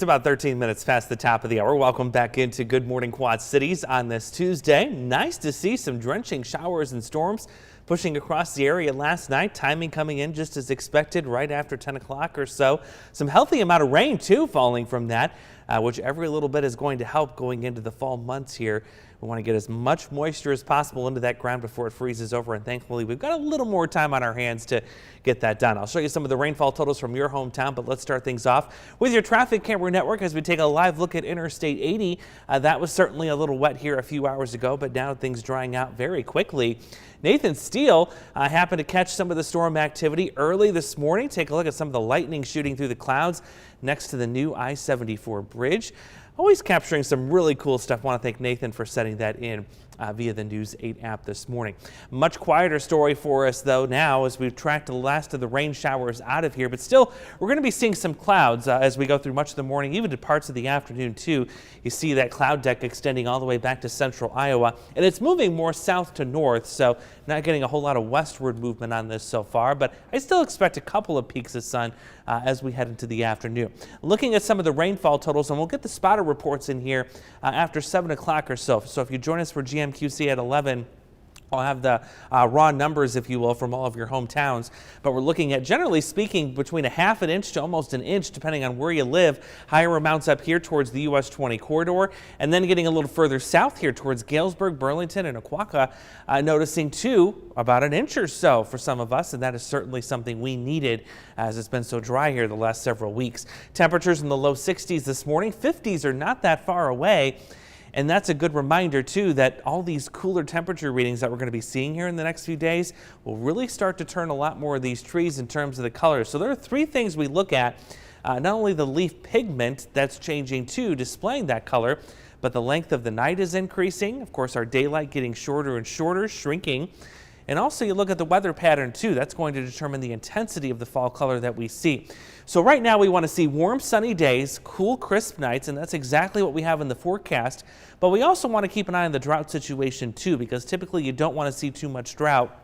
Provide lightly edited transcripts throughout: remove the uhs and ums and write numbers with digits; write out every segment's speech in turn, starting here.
It's about 13 minutes past the top of the hour. Welcome back into Good Morning Quad Cities on this Tuesday. Nice to see some drenching showers and storms pushing across the area last night. Timing coming in just as expected right after 10 o'clock or so. Some healthy amount of rain too falling from that, which every little bit is going to help going into the fall months here. We want to get as much moisture as possible into that ground before it freezes over, and thankfully we've got a little more time on our hands to get that done. I'll show you some of the rainfall totals from your hometown, but let's start things off with your traffic camera network as we take a live look at Interstate 80. That was certainly a little wet here a few hours ago, but now things drying out very quickly. Nathan STEELE happened to catch some of the storm activity early this morning. Take a look at some of the lightning shooting through the clouds next to the new I-74 bridge. Always capturing some really cool stuff. I want to thank Nathan for setting that in via the News 8 app this morning. Much quieter story for us though now as we've tracked the last of the rain showers out of here, but still we're going to be seeing some clouds as we go through much of the morning, even to parts of the afternoon too. You see that cloud deck extending all the way back to central Iowa, and it's moving more south to north, so not getting a whole lot of westward movement on this so far, but I still expect a couple of peaks of sun as we head into the afternoon. Looking at some of the rainfall totals, and we'll get the spotter reports in here after 7 o'clock or so. So if you join us for GMQC at 11, I'll have the raw numbers, if you will, from all of your hometowns. But we're looking at, generally speaking, between a half an inch to almost an inch, depending on where you live. Higher amounts up here towards the US 20 corridor, and then getting a little further south here towards Galesburg, Burlington, and Aquaka, noticing too about an inch or so for some of us, and that is certainly something we needed as it's been so dry here the last several weeks. Temperatures in the low 60s this morning. 50s are not that far away. And that's a good reminder, too, that all these cooler temperature readings that we're going to be seeing here in the next few days will really start to turn a lot more of these trees in terms of the colors. So there are three things we look at, not only the leaf pigment that's changing, too, displaying that color, but the length of the night is increasing. Of course, our daylight getting shorter and shorter, shrinking. And also you look at the weather pattern too. That's going to determine the intensity of the fall color that we see. So right now we want to see warm sunny days, cool crisp nights, and that's exactly what we have in the forecast. But we also want to keep an eye on the drought situation too, because typically you don't want to see too much drought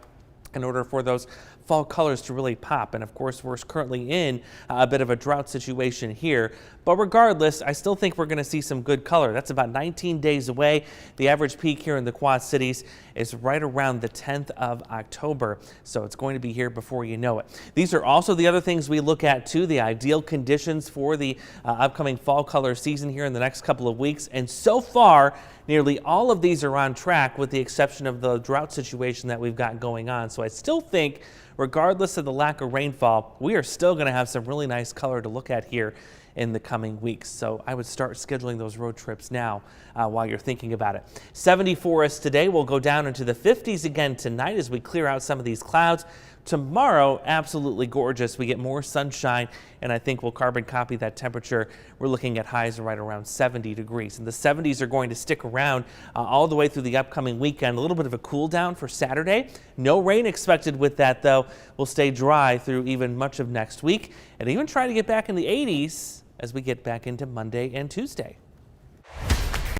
in order for those fall colors to really pop. And of course, we're currently in a bit of a drought situation here. But regardless, I still think we're going to see some good color. That's about 19 days away. The average peak here in the Quad Cities is right around the 10th of October. So it's going to be here before you know it. These are also the other things we look at too, the ideal conditions for the upcoming fall color season here in the next couple of weeks. And so far, nearly all of these are on track with the exception of the drought situation that we've got going on. So I still think, regardless of the lack of rainfall, we are still going to have some really nice color to look at here in the coming weeks. So I would start scheduling those road trips now while you're thinking about it. 70 for us today. We'll go down into the 50s again tonight as we clear out some of these clouds. Tomorrow, absolutely gorgeous. We get more sunshine, and I think we'll carbon copy that temperature. We're looking at highs right around 70 degrees. And the 70s are going to stick around all the way through the upcoming weekend. A little bit of a cool down for Saturday. No rain expected with that, though. We'll stay dry through even much of next week and even try to get back in the 80s as we get back into Monday and Tuesday.